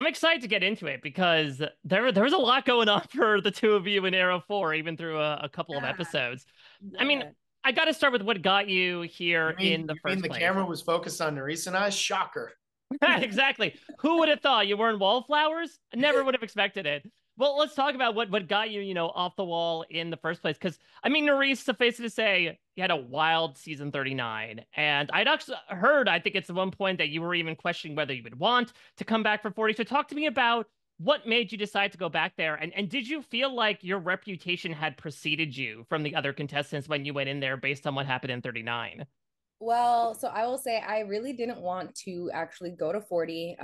I'm excited to get into it because there was a lot going on for the two of you in Arrow 4, even through a couple of Yeah, episodes. I mean, yeah. I got to start with what got you here in the You mean first the place. camera was focused on Nurys and I? Shocker. Exactly. Who would have thought you weren't wallflowers? Never would have expected it. Well, let's talk about what got you, off the wall in the first place. Because I mean, Nurys, suffice it to say, you had a wild season 39, and I'd actually heard, I think it's at one point that you were even questioning whether you would want to come back for 40. So talk to me about what made you decide to go back there, and did you feel like your reputation had preceded you from the other contestants when you went in there based on what happened in 39? Well, so I will say I really didn't want to actually go to 40.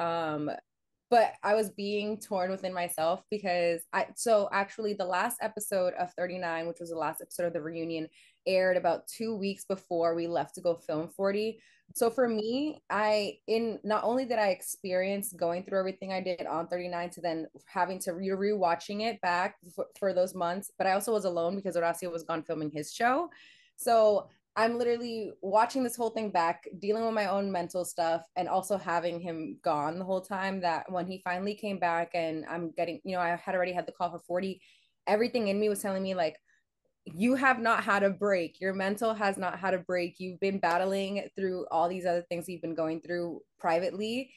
But I was being torn within myself because so actually the last episode of 39, which was the last episode of the reunion, aired about 2 weeks before we left to go film 40. So for me, I in not only did I experience going through everything I did on 39 to then having to rewatching it back for those months, but I also was alone because Horacio was gone filming his show. So I'm literally watching this whole thing back, dealing with my own mental stuff, and also having him gone the whole time. That when he finally came back, and I'm getting, I had already had the call for 40, everything in me was telling me, like, you have not had a break. Your mental has not had a break. You've been battling through all these other things you've been going through privately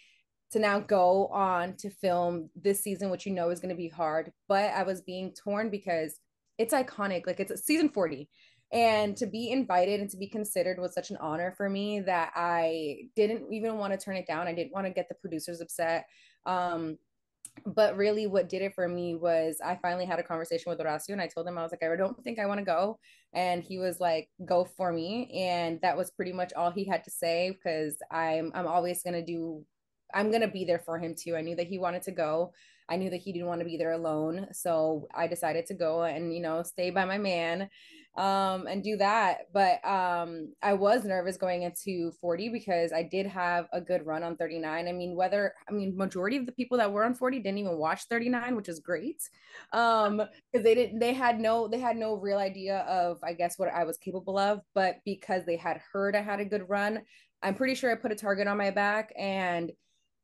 to now go on to film this season, which is going to be hard. But I was being torn because it's iconic. Like, it's season 40. And to be invited and to be considered was such an honor for me that I didn't even want to turn it down. I didn't want to get the producers upset. But really, what did it for me was I finally had a conversation with Horacio, and I told him, I was like, I don't think I want to go. And he was like, go for me. And that was pretty much all he had to say, because I'm always going to do, I'm going to be there for him too. I knew that he wanted to go. I knew that he didn't want to be there alone. So I decided to go and, stay by my man, and do that. But I was nervous going into 40 because I did have a good run on 39. Majority of the people that were on 40 didn't even watch 39, which is great. Because they had no real idea of, I guess, what I was capable of. But because they had heard I had a good run, I'm pretty sure I put a target on my back. And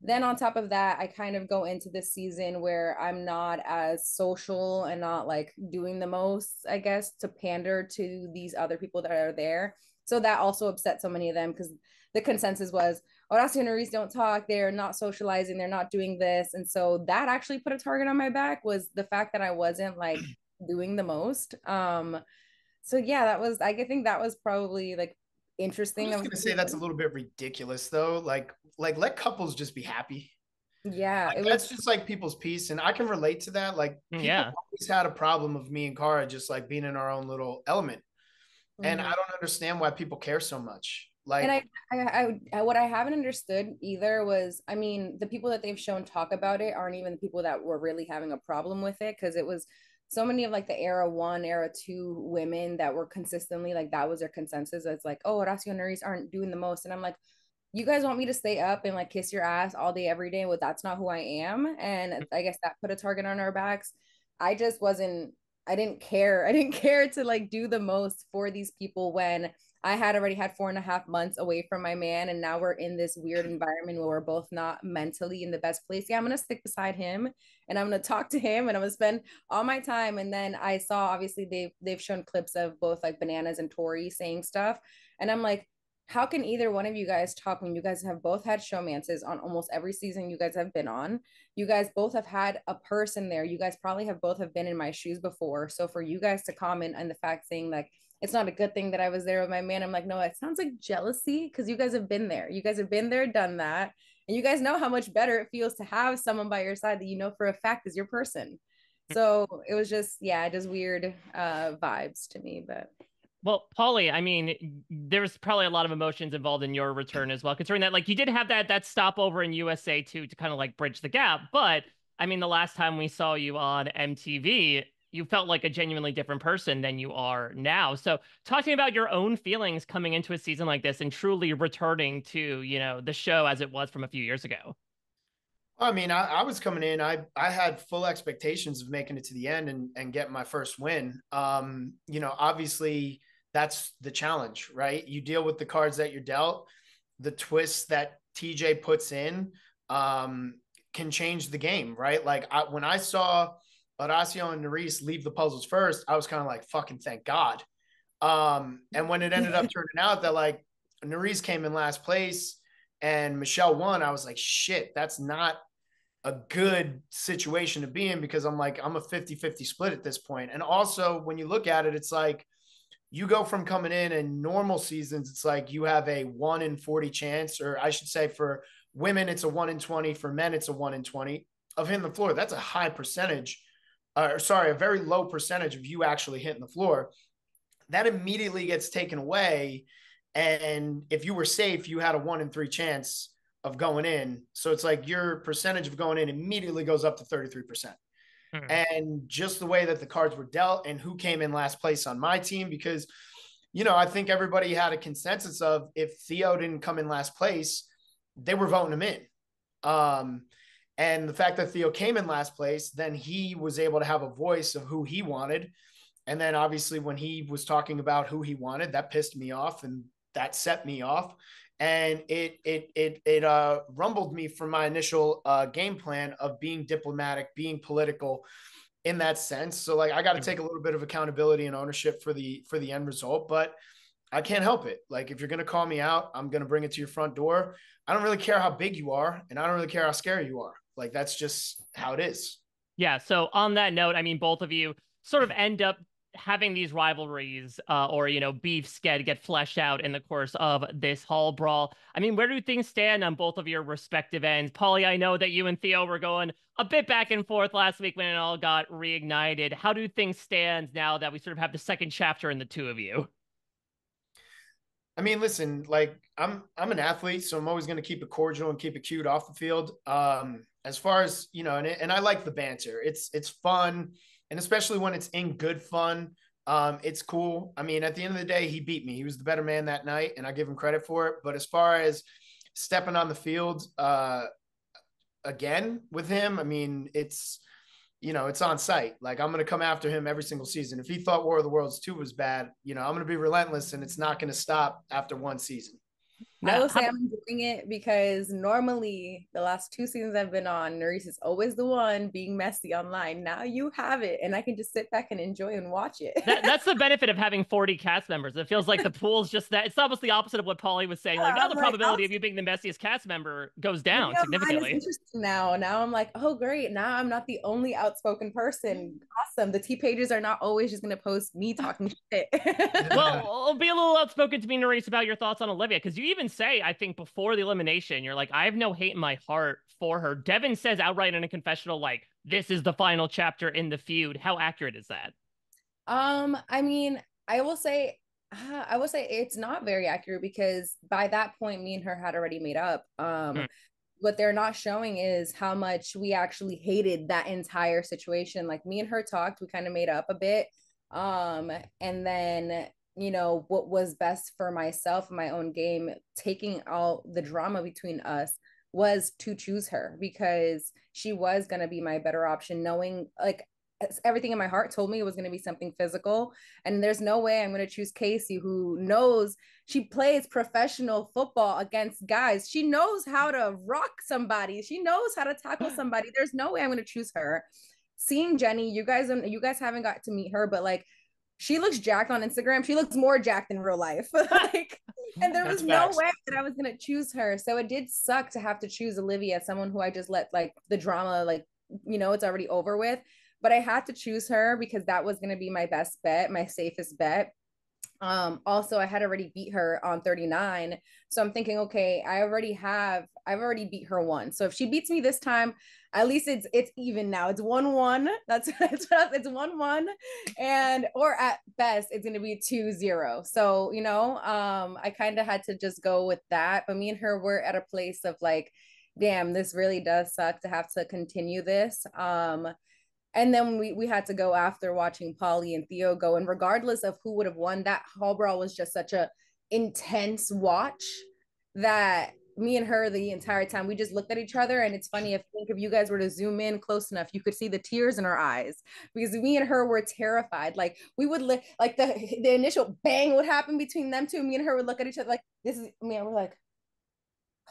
then on top of that, I kind of go into this season where I'm not as social and not like doing the most, I guess, to pander to these other people that are there. So that also upset so many of them, because the consensus was Horacio and Nurys don't talk, they're not socializing, they're not doing this. And so that actually put a target on my back, was the fact that I wasn't like doing the most. So yeah, I think that was probably like I'm interesting. I just was gonna say that's a little bit ridiculous though. Like let couples just be happy. yeah, Like it was. that's just like people's peace, and I can relate to that. Like people Yeah. always had a problem of me and Cara just like being in our own little element, and I Mhm. don't understand why people care so much. And Like, what I haven't understood either was, I mean, the people that they've shown talk about it aren't even the people that were really having a problem with it, because it was so many of like the era one, era two women that were consistently like, that was their consensus. It's like, oh, Horacio and Nurys aren't doing the most. And I'm like, you guys want me to stay up and like kiss your ass all day, every day? Well, that's not who I am. And I guess that put a target on our backs. I just wasn't, I didn't care. I didn't care to like do the most for these people when I had already had 4.5 months away from my man. And now we're in this weird environment where we're both not mentally in the best place. Yeah, I'm going to stick beside him and I'm going to talk to him and I'm going to spend all my time. And then I saw, obviously, they've shown clips of both like Bananas and Tori saying stuff. And I'm like, how can either one of you guys talk when you guys have both had showmances on almost every season you guys have been on? You guys both have had a person there. You guys probably have both have been in my shoes before. So for you guys to comment on the fact saying like it's not a good thing that I was there with my man, I'm like, no, it sounds like jealousy, because you guys have been there. You guys have been there, done that. And you guys know how much better it feels to have someone by your side that you know for a fact is your person. So it was just, yeah, just weird vibes to me. But Well, Paulie, I mean, there's probably a lot of emotions involved in your return as well, considering that like you did have that stopover in USA too to kind of like bridge the gap. But I mean, the last time we saw you on MTV, you felt like a genuinely different person than you are now. So talking about your own feelings coming into a season like this and truly returning to, the show as it was from a few years ago. I mean, I was coming in. I had full expectations of making it to the end and getting my first win. Obviously that's the challenge, right? You deal with the cards that you're dealt, the twists that TJ puts in. can change the game, right? Like when I saw Horacio and Nurys leave the puzzles first, I was kind of like, fucking thank God. And when it ended up turning out that like Nurys came in last place and Michelle won, I was like, shit, that's not a good situation to be in, because I'm like, I'm a 50-50 split at this point. And also when you look at it, it's like you go from coming in normal seasons, it's like you have a 1 in 40 chance, or I should say for women, it's a 1 in 20. For men, it's a 1 in 20 of hitting the floor. That's a high percentage, a very low percentage of you actually hitting the floor. That immediately gets taken away. And if you were safe, you had a 1 in 3 chance of going in. So it's like your percentage of going in immediately goes up to 33%. And just the way that the cards were dealt and who came in last place on my team, because, I think everybody had a consensus of if Theo didn't come in last place, they were voting him in. And the fact that Theo came in last place, then he was able to have a voice of who he wanted. And then obviously when he was talking about who he wanted, that pissed me off and that set me off. And it rumbled me from my initial game plan of being diplomatic, being political in that sense. So like, I got to take a little bit of accountability and ownership for the end result, but I can't help it. Like, if you're going to call me out, I'm going to bring it to your front door. I don't really care how big you are, and I don't really care how scary you are. Like, that's just how it is. Yeah. So on that note, I mean, both of you sort of end up having these rivalries or, beefs get fleshed out in the course of this hall brawl. I mean, where do things stand on both of your respective ends? Paulie, I know that you and Theo were going a bit back and forth last week when it all got reignited. How do things stand now that we sort of have the second chapter in the two of you? I mean, listen, like I'm an athlete, so I'm always going to keep it cordial and keep it cute off the field. As far as, and I like the banter. It's fun. And especially when it's in good fun, it's cool. I mean, at the end of the day, he beat me. He was the better man that night, and I give him credit for it. But as far as stepping on the field again with him, I mean, it's on site. Like, I'm going to come after him every single season. If he thought War of the Worlds 2 was bad, I'm going to be relentless, and it's not going to stop after one season. I will say I'm enjoying it because normally the last 2 seasons I've been on, Nurys is always the one being messy online. Now you have it, and I can just sit back and enjoy and watch it. That's the benefit of having 40 cast members. It feels like the pool's just that. It's almost the opposite of what Paulie was saying. Like, now the probability of you being the messiest cast member goes down significantly. It's interesting now. Now I'm like, oh, great. Now I'm not the only outspoken person. Awesome. The T pages are not always just going to post me talking shit. Well, I'll be a little outspoken to me, Nurys, about your thoughts on Olivia, because you even say, I think, before the elimination, you're like, I have no hate in my heart for her. Devin says outright in a confessional, like, this is the final chapter in the feud. How accurate is that? I mean, I will say it's not very accurate because by that point, me and her had already made up. What they're not showing is how much we actually hated that entire situation. Like, me and her talked, we kind of made up a bit. And then, what was best for myself and my own game, taking all the drama between us, was to choose her because she was going to be my better option, knowing like everything in my heart told me it was going to be something physical. And there's no way I'm going to choose Casey, who knows she plays professional football against guys. She knows how to rock somebody. She knows how to tackle somebody. There's no way I'm going to choose her. Seeing Jenny, you guys haven't got to meet her, but like, she looks jacked on Instagram. She looks more jacked in real life. Like, and there was no way that I was going to choose her. So it did suck to have to choose Olivia, someone who I just let like the drama, like, it's already over with. But I had to choose her because that was going to be my best bet, my safest bet. Also, I had already beat her on 39. So I'm thinking, okay, I've already beat her once. So if she beats me this time, at least it's even now. It's 1-1. It's 1-1. And or at best, it's gonna be 2-0. So, I kind of had to just go with that. But me and her were at a place of like, damn, this really does suck to have to continue this. And then we had to go after watching Paulie and Theo go. And regardless of who would have won, that hall brawl was just such a intense watch that me and her the entire time, we just looked at each other. And it's funny, if you guys were to zoom in close enough, you could see the tears in our eyes because me and her were terrified. Like, we would like the initial bang would happen between them two. Me and her would look at each other like, this is me. And we're like,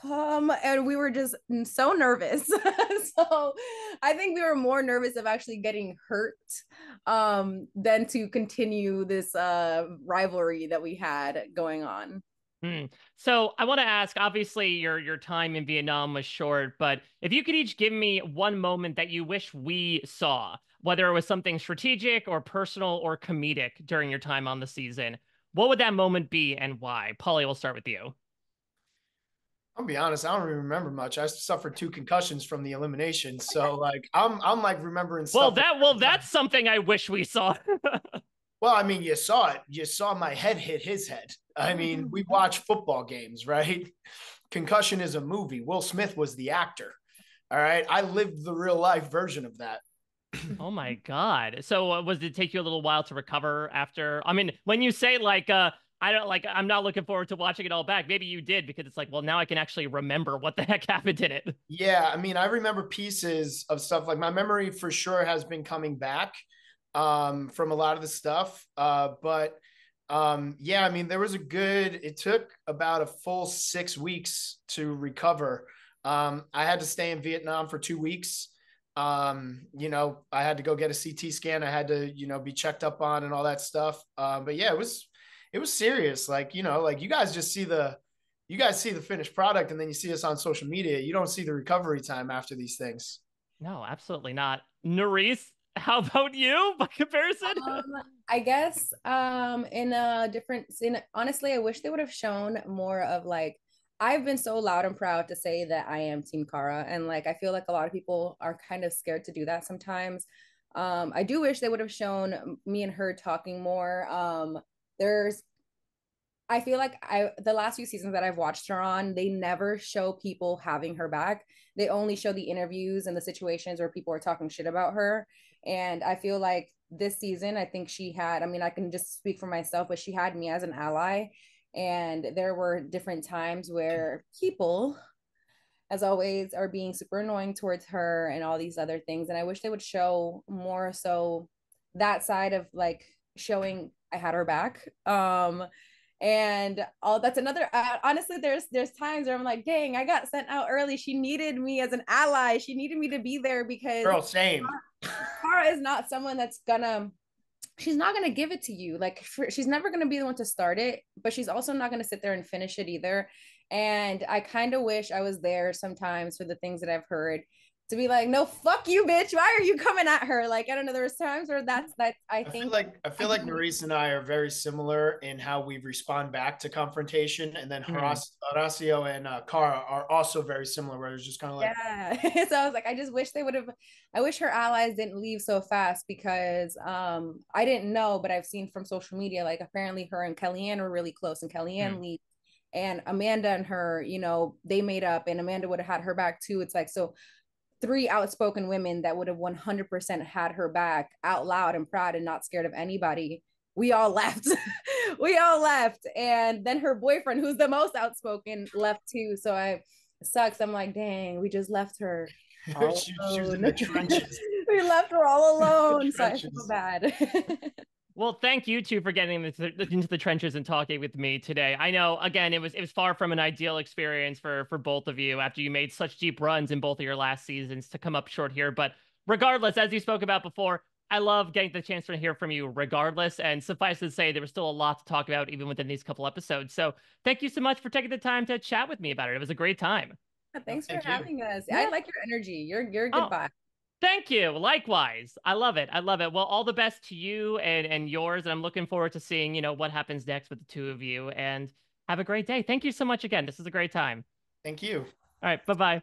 And we were just so nervous. So I think we were more nervous of actually getting hurt than to continue this rivalry that we had going on. Hmm. So I want to ask, obviously your time in Vietnam was short, but if you could each give me one moment that you wish we saw, whether it was something strategic or personal or comedic during your time on the season, what would that moment be and why? Paulie, we'll start with you. I'll be honest, I don't even remember much. I suffered 2 concussions from the elimination. So like I'm like remembering stuff. That's something I wish we saw. Well, I mean, you saw it. You saw my head hit his head. I mean, we watch football games, right? Concussion is a movie. Will Smith was the actor. All right. I lived the real life version of that. Oh my God. So did it take you a little while to recover after? I mean, when you say like, I don't like, I'm not looking forward to watching it all back. Maybe you did because it's like, well, now I can actually remember what the heck happened in it. Yeah. I mean, I remember pieces of stuff. Like my memory for sure has been coming back from a lot of the stuff. But yeah, I mean, it took about a full 6 weeks to recover. I had to stay in Vietnam for 2 weeks. I had to go get a CT scan. I had to, be checked up on and all that stuff. But yeah, it was serious. Like, like you guys see the finished product and then you see us on social media. You don't see the recovery time after these things. No, absolutely not. Nurys, how about you by comparison? I guess in a different in honestly, I wish they would have shown more of like I've been so loud and proud to say that I am Team Cara, and like I feel like a lot of people are kind of scared to do that sometimes. I do wish they would have shown me and her talking more. There's I feel like the last few seasons that I've watched her on, they never show people having her back. They only show the interviews and the situations where people are talking shit about her. And I feel like this season, I think she had, I mean, I can just speak for myself, but she had me as an ally. And there were different times where people, as always, are being super annoying towards her and all these other things. And I wish they would show more so that side of like showing I had her back. And all that's another honestly there's times where I'm like, dang, I got sent out early. She needed me as an ally. She needed me to be there because Girl, same. Cara is not someone that's gonna she's not going to give it to you. Like she's never going to be the one to start it, but she's also not going to sit there and finish it either. And I kind of wish I was there sometimes for the things that I've heard to be like, no, fuck you, bitch. Why are you coming at her? Like, I don't know. There's times where that I think I feel like Nurys and I are very similar in how we respond back to confrontation, and then Horacio and Cara are also very similar. Where it's just kind of like, yeah. So I was like, I just wish they would have. I wish her allies didn't leave so fast because I didn't know, but I've seen from social media like apparently her and Kellyanne were really close, and Kellyanne leave, and Amanda and her, they made up, and Amanda would have had her back too. It's like so. Three outspoken women that would have 100% had her back out loud and proud and not scared of anybody. We all left. We all left. And then her boyfriend, who's the most outspoken, left too. So it sucks. I'm like, dang, we just left her all she was in the trenches. We left her all alone. So I feel bad. Well, thank you two for getting into the trenches and talking with me today. I know, again, it was far from an ideal experience for both of you after you made such deep runs in both of your last seasons to come up short here. But regardless, as you spoke about before, I love getting the chance to hear from you regardless. And suffice to say, there was still a lot to talk about even within these couple episodes. So thank you so much for taking the time to chat with me about it. It was a great time. Thanks for having us. I like your energy. You're a good vibe. Thank you. Likewise. I love it. I love it. Well, all the best to you and yours. And I'm looking forward to seeing, what happens next with the two of you. And have a great day. Thank you so much again. This is a great time. Thank you. All right. Bye-bye.